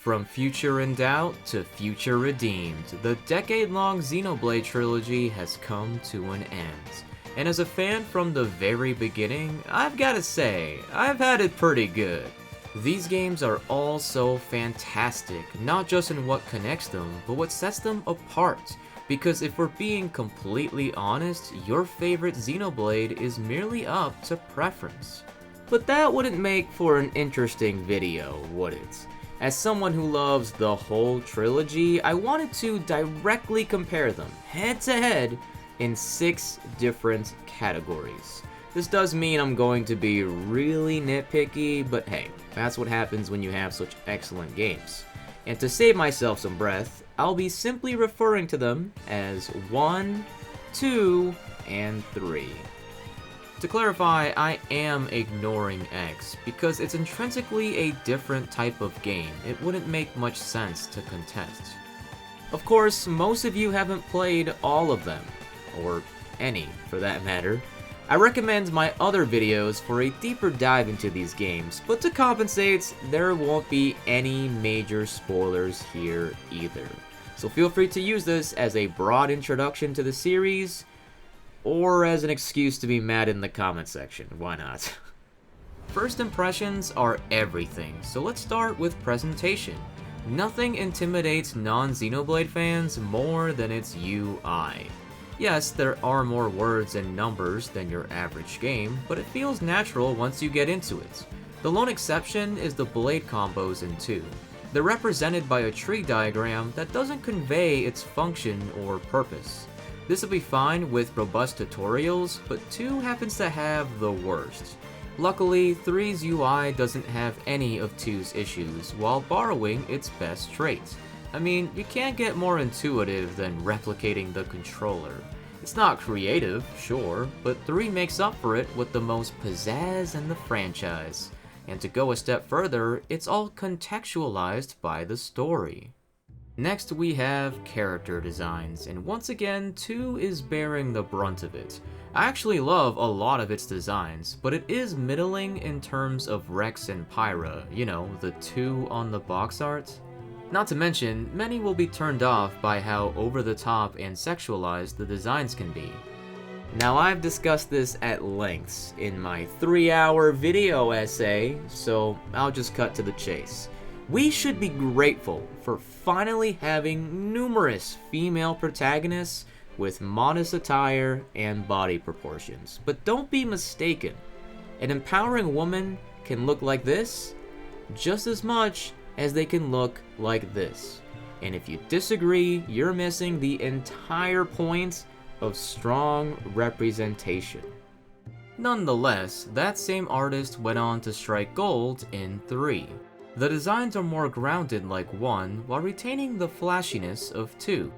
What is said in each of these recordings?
From Future in Doubt to Future Redeemed, the decade-long Xenoblade Trilogy has come to an end. And as a fan from the very beginning, I've gotta say, I've had it pretty good. These games are all so fantastic, not just in what connects them, but what sets them apart. Because if we're being completely honest, your favorite Xenoblade is merely up to preference. But that wouldn't make for an interesting video, would it? As someone who loves the whole trilogy, I wanted to directly compare them, head to head, in 6 different categories. This does mean I'm going to be really nitpicky, but hey, that's what happens when you have such excellent games. And to save myself some breath, I'll be simply referring to them as 1, 2, and 3. To clarify, I am ignoring X, because it's intrinsically a different type of game. It wouldn't make much sense to contest. Of course, most of you haven't played all of them, or any for that matter. I recommend my other videos for a deeper dive into these games, but to compensate, there won't be any major spoilers here either. So feel free to use this as a broad introduction to the series, or as an excuse to be mad in the comment section, why not? First impressions are everything, so let's start with presentation. Nothing intimidates non-Xenoblade fans more than its UI. Yes, there are more words and numbers than your average game, but it feels natural once you get into it. The lone exception is the blade combos in 2. They're represented by a tree diagram that doesn't convey its function or purpose. This will be fine with robust tutorials, but 2 happens to have the worst. Luckily, 3's UI doesn't have any of 2's issues, while borrowing its best traits. I mean, you can't get more intuitive than replicating the controller. It's not creative, sure, but 3 makes up for it with the most pizzazz in the franchise. And to go a step further, it's all contextualized by the story. Next we have character designs, and once again, 2 is bearing the brunt of it. I actually love a lot of its designs, but it is middling in terms of Rex and Pyra, you know, the 2 on the box art. Not to mention, many will be turned off by how over-the-top and sexualized the designs can be. Now I've discussed this at length in my 3-hour video essay, so I'll just cut to the chase. We should be grateful for finally having numerous female protagonists with modest attire and body proportions. But don't be mistaken, an empowering woman can look like this just as much as they can look like this. And if you disagree, you're missing the entire point of strong representation. Nonetheless, that same artist went on to strike gold in 3. The designs are more grounded like 1, while retaining the flashiness of 2.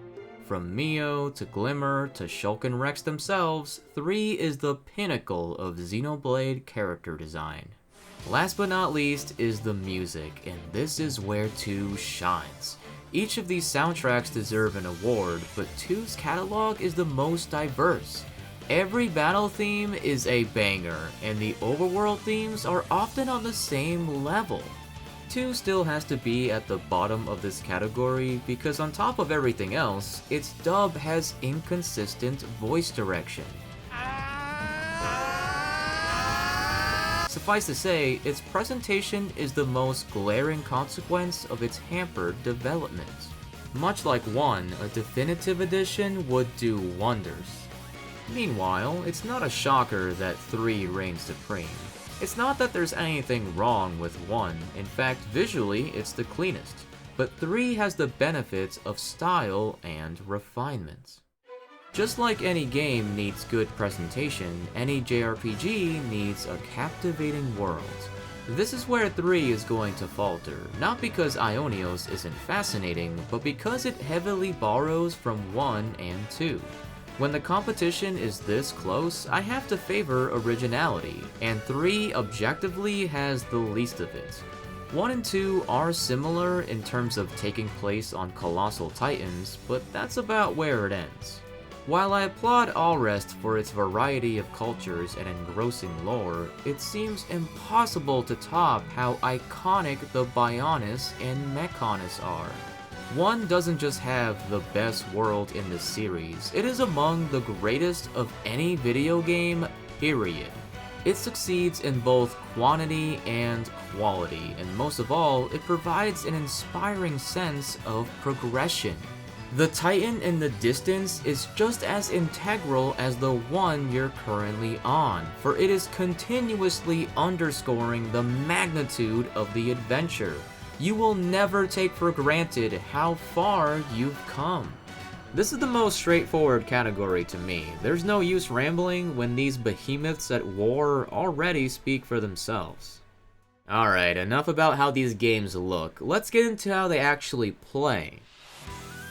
From Mio to Glimmer to Shulk and Rex themselves, 3 is the pinnacle of Xenoblade character design. Last but not least is the music, and this is where 2 shines. Each of these soundtracks deserve an award, but 2's catalog is the most diverse. Every battle theme is a banger, and the overworld themes are often on the same level. 2 still has to be at the bottom of this category because on top of everything else, its dub has inconsistent voice direction. Suffice to say, its presentation is the most glaring consequence of its hampered development. Much like 1, a definitive edition would do wonders. Meanwhile, it's not a shocker that 3 reigns supreme. It's not that there's anything wrong with 1, in fact visually it's the cleanest, but 3 has the benefits of style and refinement. Just like any game needs good presentation, any JRPG needs a captivating world. This is where 3 is going to falter, not because Aionios isn't fascinating, but because it heavily borrows from 1 and 2. When the competition is this close, I have to favor originality, and 3 objectively has the least of it. 1 and 2 are similar in terms of taking place on colossal titans, but that's about where it ends. While I applaud Alrest for its variety of cultures and engrossing lore, it seems impossible to top how iconic the Bionis and Mechonis are. One doesn't just have the best world in the series, it is among the greatest of any video game, period. It succeeds in both quantity and quality, and most of all, it provides an inspiring sense of progression. The Titan in the distance is just as integral as the one you're currently on, for it is continuously underscoring the magnitude of the adventure. You will never take for granted how far you've come. This is the most straightforward category to me. There's no use rambling when these behemoths at war already speak for themselves. Alright, enough about how these games look. Let's get into how they actually play.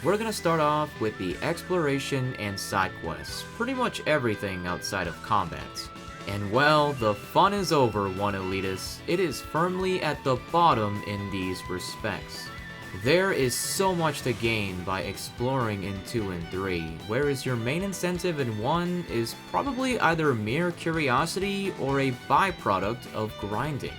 We're gonna start off with the exploration and side quests, pretty much everything outside of combat. And well, the fun is over, one elitist. It is firmly at the bottom in these respects. There is so much to gain by exploring in 2 and 3, whereas your main incentive in 1 is probably either mere curiosity or a byproduct of grinding.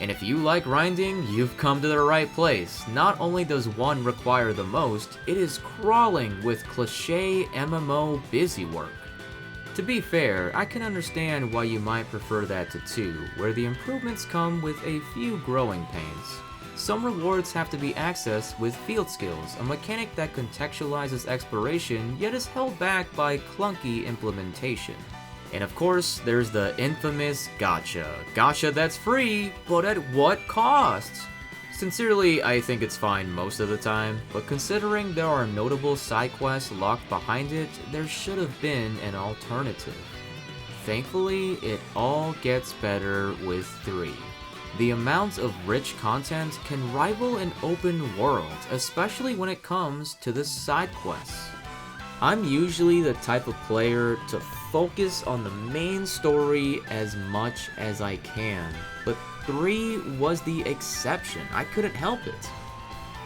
And if you like grinding, you've come to the right place. Not only does 1 require the most, it is crawling with cliché MMO busywork. To be fair, I can understand why you might prefer that to 2, where the improvements come with a few growing pains. Some rewards have to be accessed with field skills, a mechanic that contextualizes exploration yet is held back by clunky implementation. And of course, there's the infamous gacha. Gacha that's free, but at what cost? Sincerely, I think it's fine most of the time, but considering there are notable side quests locked behind it, there should have been an alternative. Thankfully, it all gets better with 3. The amount of rich content can rival an open world, especially when it comes to the side quests. I'm usually the type of player to focus on the main story as much as I can, but 3 was the exception. I couldn't help it.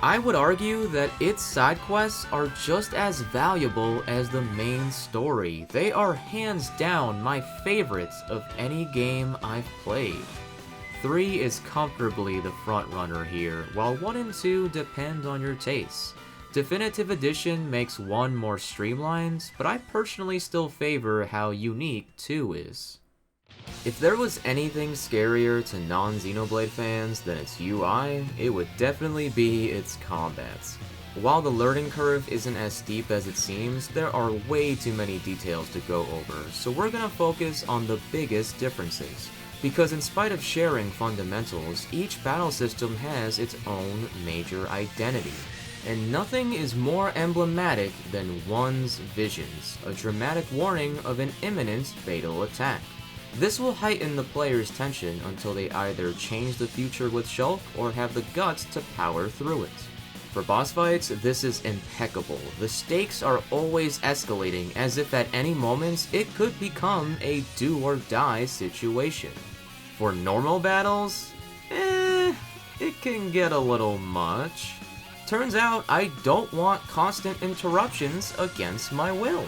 I would argue that its side quests are just as valuable as the main story. They are hands down my favorites of any game I've played. 3 is comfortably the frontrunner here, while 1 and 2 depend on your tastes. Definitive Edition makes 1 more streamlined, but I personally still favor how unique 2 is. If there was anything scarier to non-Xenoblade fans than its UI, it would definitely be its combats. While the learning curve isn't as steep as it seems, there are way too many details to go over, so we're gonna focus on the biggest differences. Because in spite of sharing fundamentals, each battle system has its own major identity. And nothing is more emblematic than 1's visions, a dramatic warning of an imminent fatal attack. This will heighten the player's tension until they either change the future with Shulk or have the guts to power through it. For boss fights, this is impeccable. The stakes are always escalating as if at any moment it could become a do or die situation. For normal battles, it can get a little much. Turns out I don't want constant interruptions against my will.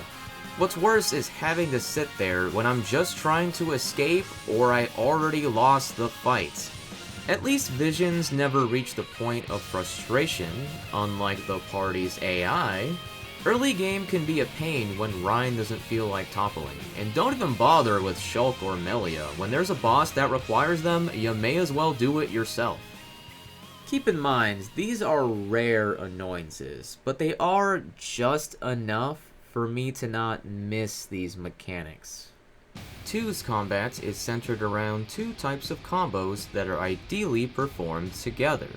What's worse is having to sit there when I'm just trying to escape or I already lost the fight. At least Visions never reach the point of frustration, unlike the party's AI. Early game can be a pain when Rhine doesn't feel like toppling, and don't even bother with Shulk or Melia. When there's a boss that requires them, you may as well do it yourself. Keep in mind, these are rare annoyances, but they are just enough for me to not miss these mechanics. 2's combat is centered around 2 types of combos that are ideally performed together.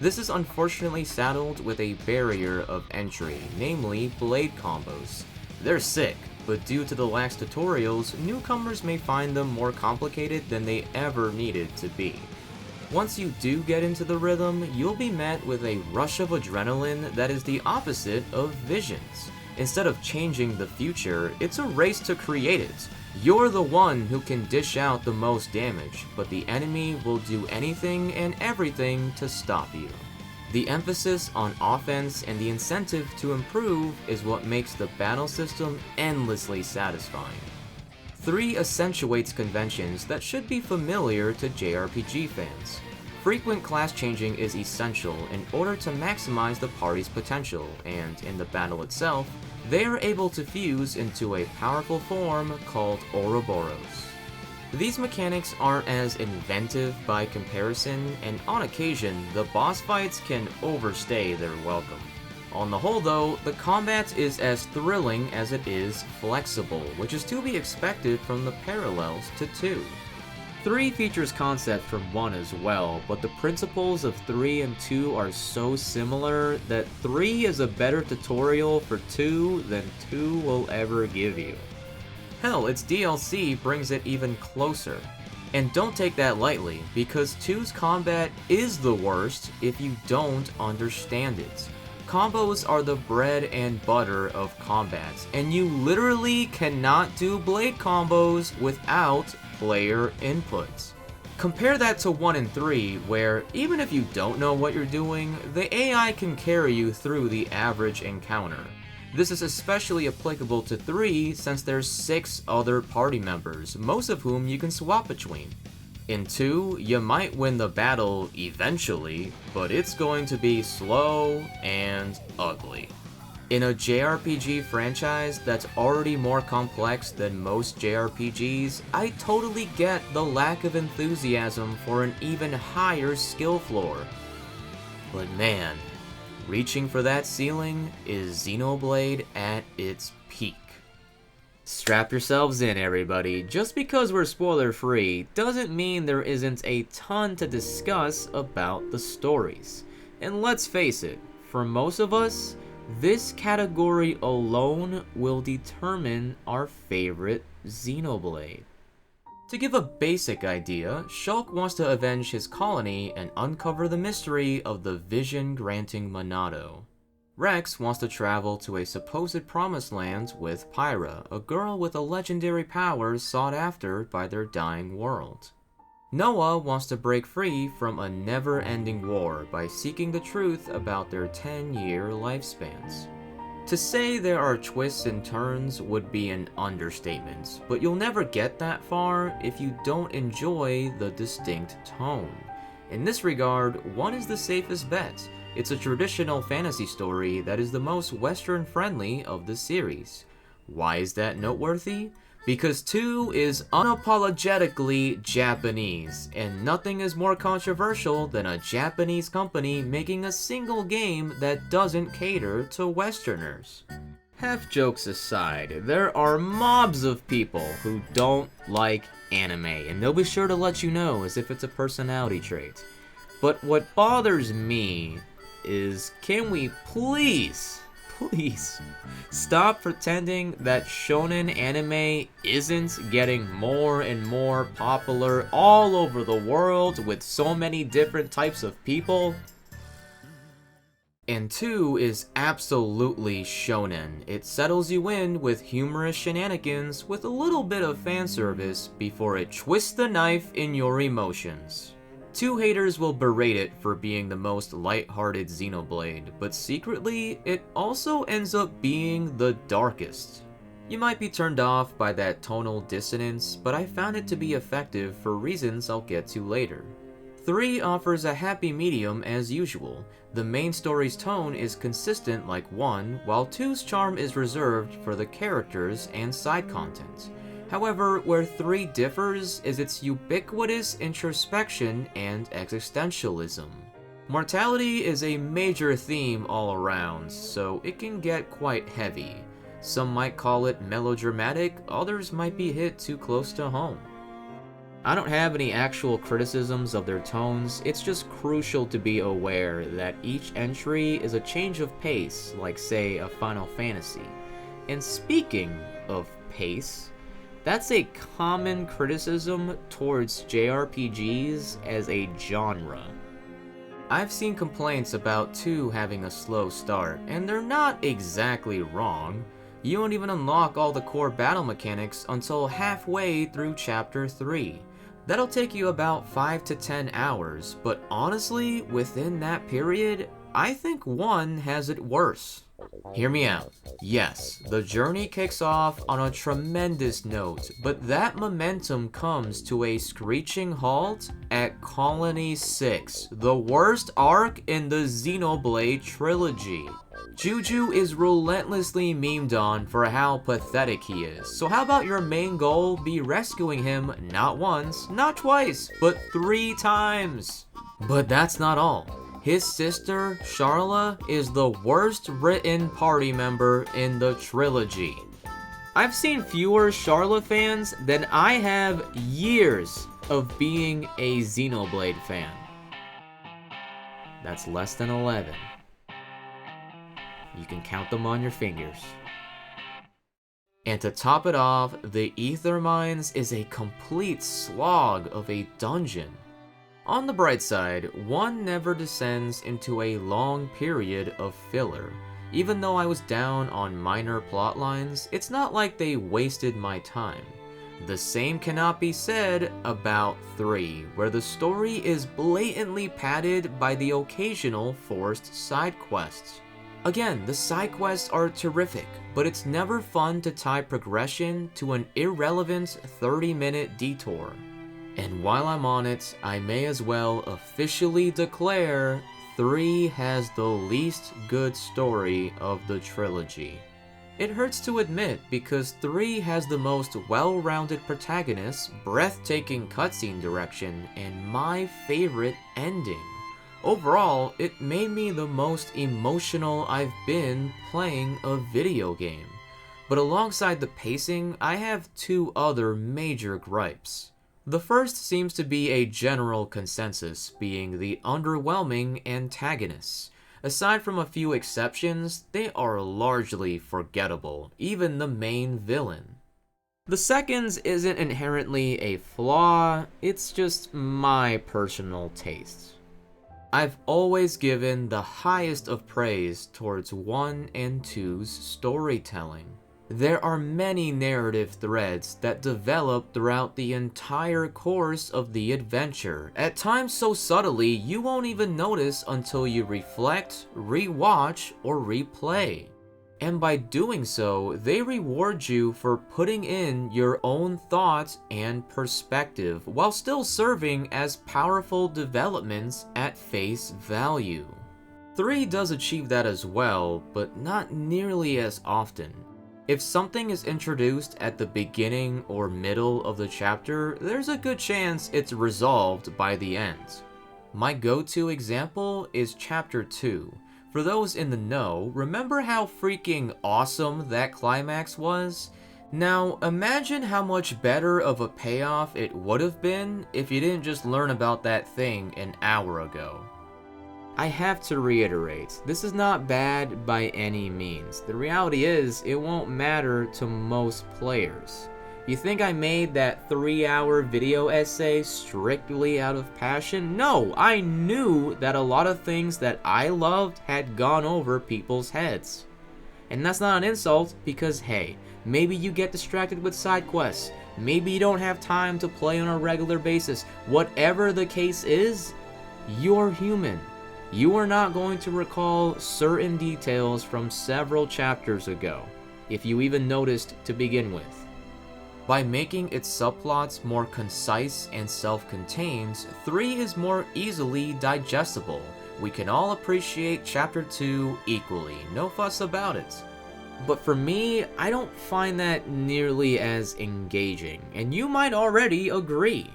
This is unfortunately saddled with a barrier of entry, namely blade combos. They're sick, but due to the lax tutorials, newcomers may find them more complicated than they ever needed to be. Once you do get into the rhythm, you'll be met with a rush of adrenaline that is the opposite of Visions. Instead of changing the future, it's a race to create it. You're the one who can dish out the most damage, but the enemy will do anything and everything to stop you. The emphasis on offense and the incentive to improve is what makes the battle system endlessly satisfying. 3 accentuates conventions that should be familiar to JRPG fans. Frequent class changing is essential in order to maximize the party's potential, and in the battle itself, they are able to fuse into a powerful form called Ouroboros. These mechanics aren't as inventive by comparison, and on occasion, the boss fights can overstay their welcome. On the whole though, the combat is as thrilling as it is flexible, which is to be expected from the parallels to 2. 3 features concepts from 1 as well, but the principles of 3 and 2 are so similar that 3 is a better tutorial for 2 than 2 will ever give you. Hell, its DLC brings it even closer. And don't take that lightly, because 2's combat is the worst if you don't understand it. Combos are the bread and butter of combat, and you literally cannot do blade combos without player inputs. Compare that to 1 and 3, where even if you don't know what you're doing, the AI can carry you through the average encounter. This is especially applicable to 3 since there's 6 other party members, most of whom you can swap between. In 2, you might win the battle eventually, but it's going to be slow and ugly. In a JRPG franchise that's already more complex than most JRPGs, I totally get the lack of enthusiasm for an even higher skill floor. But man, reaching for that ceiling is Xenoblade at its peak. Strap yourselves in, everybody. Just because we're spoiler-free doesn't mean there isn't a ton to discuss about the stories. And let's face it, for most of us, this category alone will determine our favorite Xenoblade. To give a basic idea, Shulk wants to avenge his colony and uncover the mystery of the vision-granting Monado. Rex wants to travel to a supposed promised land with Pyra, a girl with a legendary power sought after by their dying world. Noah wants to break free from a never-ending war by seeking the truth about their 10-year lifespans. To say there are twists and turns would be an understatement, but you'll never get that far if you don't enjoy the distinct tone. In this regard, 1 is the safest bet. It's a traditional fantasy story that is the most Western-friendly of the series. Why is that noteworthy? Because 2 is unapologetically Japanese, and nothing is more controversial than a Japanese company making a single game that doesn't cater to Westerners. Half jokes aside, there are mobs of people who don't like anime, and they'll be sure to let you know as if it's a personality trait. But what bothers me is, can we please stop pretending that shonen anime isn't getting more and more popular all over the world with so many different types of people? And 2 is absolutely shonen. It settles you in with humorous shenanigans with a little bit of fan service before it twists the knife in your emotions. 2 haters will berate it for being the most light-hearted Xenoblade, but secretly, it also ends up being the darkest. You might be turned off by that tonal dissonance, but I found it to be effective for reasons I'll get to later. 3 offers a happy medium as usual. The main story's tone is consistent like 1, while 2's charm is reserved for the characters and side content. However, where 3 differs is its ubiquitous introspection and existentialism. Mortality is a major theme all around, so it can get quite heavy. Some might call it melodramatic, others might be hit too close to home. I don't have any actual criticisms of their tones, it's just crucial to be aware that each entry is a change of pace, like say a Final Fantasy. And speaking of pace, that's a common criticism towards JRPGs as a genre. I've seen complaints about 2 having a slow start, and they're not exactly wrong. You won't even unlock all the core battle mechanics until halfway through Chapter 3. That'll take you about 5 to 10 hours, but honestly, within that period, I think 1 has it worse. Hear me out. Yes, the journey kicks off on a tremendous note, but that momentum comes to a screeching halt at Colony 6, the worst arc in the Xenoblade Trilogy. Juju is relentlessly memed on for how pathetic he is, so how about your main goal be rescuing him not once, not twice, but 3 times? But that's not all. His sister, Sharla, is the worst written party member in the trilogy. I've seen fewer Sharla fans than I have years of being a Xenoblade fan. That's less than 11. You can count them on your fingers. And to top it off, the Ether Mines is a complete slog of a dungeon. On the bright side, 1 never descends into a long period of filler. Even though I was down on minor plot lines, it's not like they wasted my time. The same cannot be said about 3, where the story is blatantly padded by the occasional forced side quests. Again, the side quests are terrific, but it's never fun to tie progression to an irrelevant 30-minute detour. And while I'm on it, I may as well officially declare 3 has the least good story of the trilogy. It hurts to admit because 3 has the most well-rounded protagonist, breathtaking cutscene direction, and my favorite ending. Overall, it made me the most emotional I've been playing a video game. But alongside the pacing, I have 2 other major gripes. The first seems to be a general consensus, being the underwhelming antagonists. Aside from a few exceptions, they are largely forgettable, even the main villain. The second isn't inherently a flaw, it's just my personal taste. I've always given the highest of praise towards 1 and 2's storytelling. There are many narrative threads that develop throughout the entire course of the adventure, at times so subtly you won't even notice until you reflect, rewatch, or replay. And by doing so, they reward you for putting in your own thoughts and perspective, while still serving as powerful developments at face value. 3 does achieve that as well, but not nearly as often. If something is introduced at the beginning or middle of the chapter, there's a good chance it's resolved by the end. My go-to example is Chapter 2. For those in the know, remember how freaking awesome that climax was? Now, imagine how much better of a payoff it would have been if you didn't just learn about that thing an hour ago. I have to reiterate, this is not bad by any means. The reality is, it won't matter to most players. You think I made that 3-hour video essay strictly out of passion? No, I knew that a lot of things that I loved had gone over people's heads. And that's not an insult, because hey, maybe you get distracted with side quests. Maybe you don't have time to play on a regular basis. Whatever the case is, you're human. You are not going to recall certain details from several chapters ago, if you even noticed to begin with. By making its subplots more concise and self-contained, 3 is more easily digestible. We can all appreciate Chapter 2 equally, no fuss about it. But for me, I don't find that nearly as engaging, and you might already agree.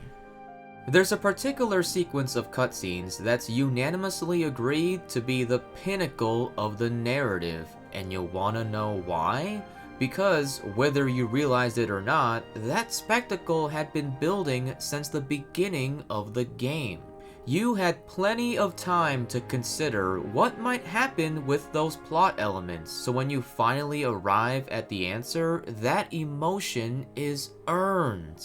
There's a particular sequence of cutscenes that's unanimously agreed to be the pinnacle of the narrative, and you'll wanna know why? Because, whether you realized it or not, that spectacle had been building since the beginning of the game. You had plenty of time to consider what might happen with those plot elements, so when you finally arrive at the answer, that emotion is earned.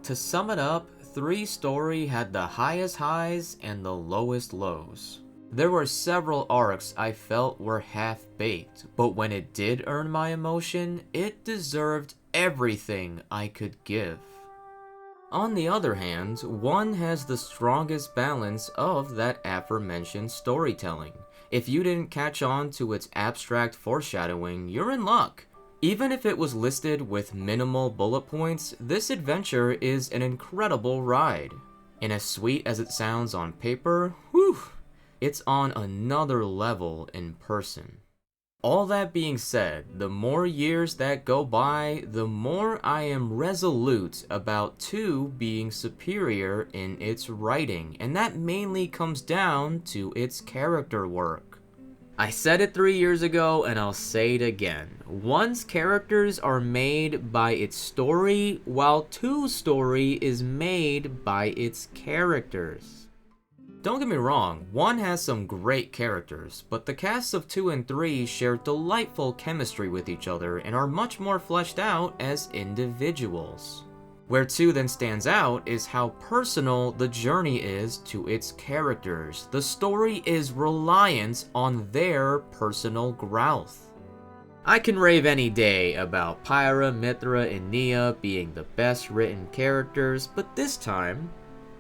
To sum it up, 3 story had the highest highs and the lowest lows. There were several arcs I felt were half-baked, but when it did earn my emotion, it deserved everything I could give. On the other hand, 1 has the strongest balance of that aforementioned storytelling. If you didn't catch on to its abstract foreshadowing, you're in luck. Even if it was listed with minimal bullet points, this adventure is an incredible ride. And as sweet as it sounds on paper, whew, it's on another level in person. All that being said, the more years that go by, the more I am resolute about 2 being superior in its writing, and that mainly comes down to its character work. I said it 3 years ago, and I'll say it again. 1's characters are made by its story, while 2's story is made by its characters. Don't get me wrong, 1 has some great characters, but the casts of 2 and 3 share delightful chemistry with each other and are much more fleshed out as individuals. Where 2 then stands out is how personal the journey is to its characters. The story is reliant on their personal growth. I can rave any day about Pyra, Mithra, and Nia being the best written characters, but this time,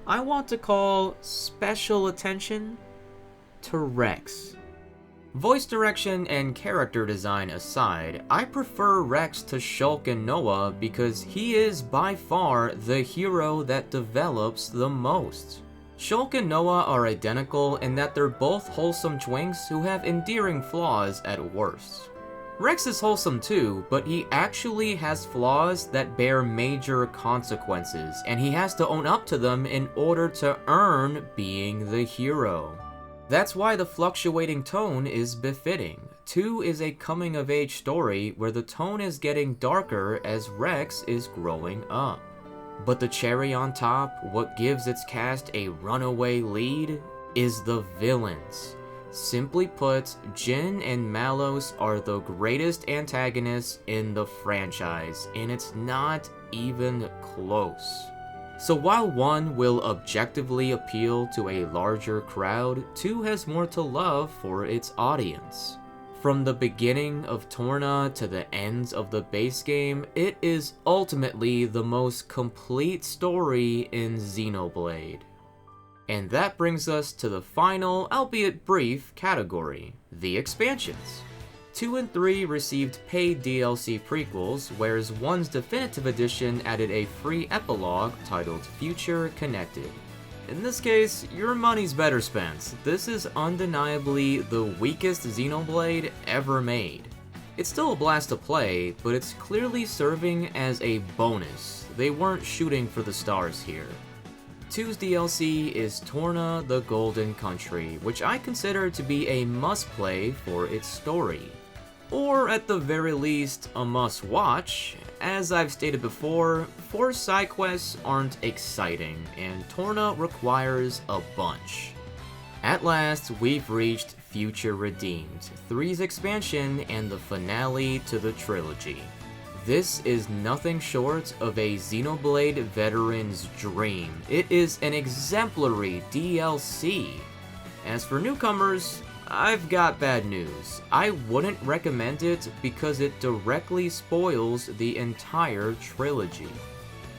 I want to call special attention to Rex. Voice direction and character design aside, I prefer Rex to Shulk and Noah because he is by far the hero that develops the most. Shulk and Noah are identical in that they're both wholesome twinks who have endearing flaws at worst. Rex is wholesome too, but he actually has flaws that bear major consequences, and he has to own up to them in order to earn being the hero. That's why the fluctuating tone is befitting. 2 is a coming-of-age story where the tone is getting darker as Rex is growing up. But the cherry on top, what gives its cast a runaway lead, is the villains. Simply put, Jin and Malos are the greatest antagonists in the franchise, and it's not even close. So while 1 will objectively appeal to a larger crowd, 2 has more to love for its audience. From the beginning of Torna to the ends of the base game, it is ultimately the most complete story in Xenoblade. And that brings us to the final, albeit brief, category, the expansions. 2 and 3 received paid DLC prequels, whereas 1's definitive edition added a free epilogue titled Future Connected. In this case, your money's better spent. This is undeniably the weakest Xenoblade ever made. It's still a blast to play, but it's clearly serving as a bonus. They weren't shooting for the stars here. 2's DLC is Torna the Golden Country, which I consider to be a must-play for its story. Or at the very least, a must-watch. As I've stated before, 4 side quests aren't exciting, and Torna requires a bunch. At last, we've reached Future Redeemed, 3's expansion and the finale to the trilogy. This is nothing short of a Xenoblade veteran's dream. It is an exemplary DLC. As for newcomers, I've got bad news. I wouldn't recommend it because it directly spoils the entire trilogy.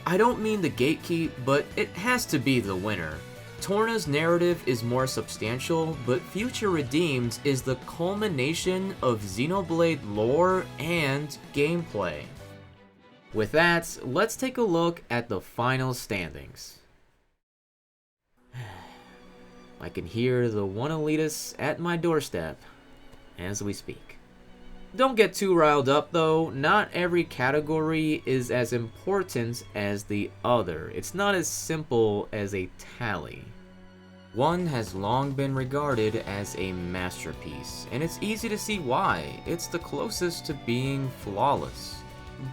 I don't mean the gatekeep, but it has to be the winner. Torna's narrative is more substantial, but Future Redeemed is the culmination of Xenoblade lore and gameplay. With that, let's take a look at the final standings. I can hear the one elitist at my doorstep as we speak. Don't get too riled up though, not every category is as important as the other. It's not as simple as a tally. 1 has long been regarded as a masterpiece, and it's easy to see why. It's the closest to being flawless.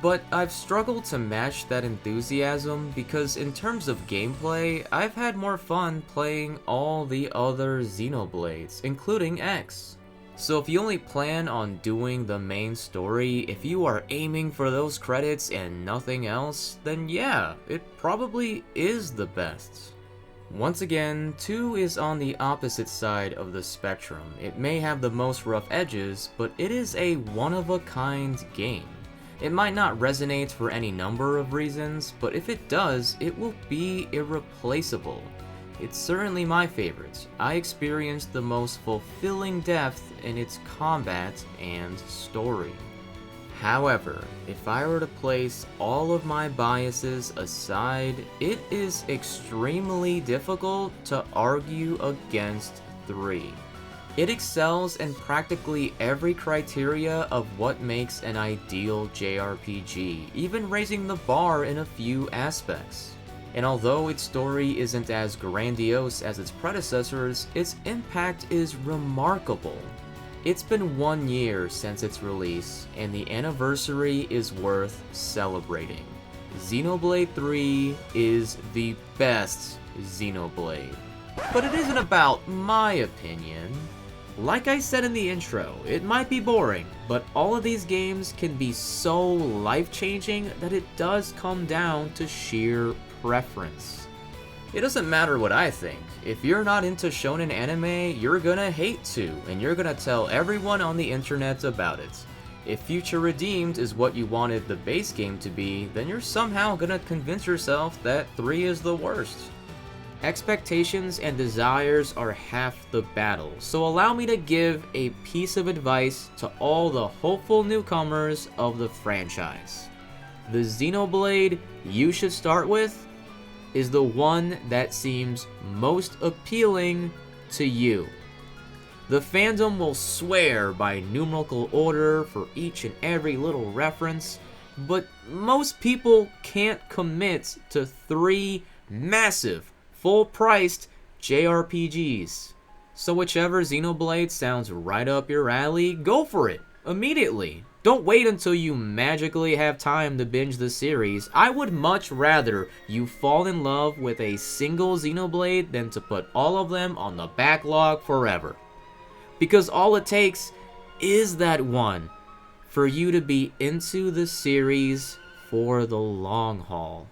But I've struggled to match that enthusiasm because in terms of gameplay, I've had more fun playing all the other Xenoblades, including X. So if you only plan on doing the main story, if you are aiming for those credits and nothing else, then yeah, it probably is the best. Once again, 2 is on the opposite side of the spectrum. It may have the most rough edges, but it is a one-of-a-kind game. It might not resonate for any number of reasons, but if it does, it will be irreplaceable. It's certainly my favorite. I experienced the most fulfilling depth in its combat and story. However, if I were to place all of my biases aside, it is extremely difficult to argue against 3. It excels in practically every criteria of what makes an ideal JRPG, even raising the bar in a few aspects. And although its story isn't as grandiose as its predecessors, its impact is remarkable. It's been 1 year since its release, and the anniversary is worth celebrating. Xenoblade 3 is the best Xenoblade. But it isn't about my opinion. Like I said in the intro, it might be boring, but all of these games can be so life-changing that it does come down to sheer preference. It doesn't matter what I think. If you're not into shonen anime, you're gonna hate to, and you're gonna tell everyone on the internet about it. If Future Redeemed is what you wanted the base game to be, then you're somehow gonna convince yourself that 3 is the worst. Expectations and desires are half the battle, so allow me to give a piece of advice to all the hopeful newcomers of the franchise. The Xenoblade you should start with is the one that seems most appealing to you. The fandom will swear by numerical order for each and every little reference, but most people can't commit to 3 massive, full-priced JRPGs. So whichever Xenoblade sounds right up your alley, go for it, immediately. Don't wait until you magically have time to binge the series. I would much rather you fall in love with a single Xenoblade than to put all of them on the backlog forever. Because all it takes is that one for you to be into the series for the long haul.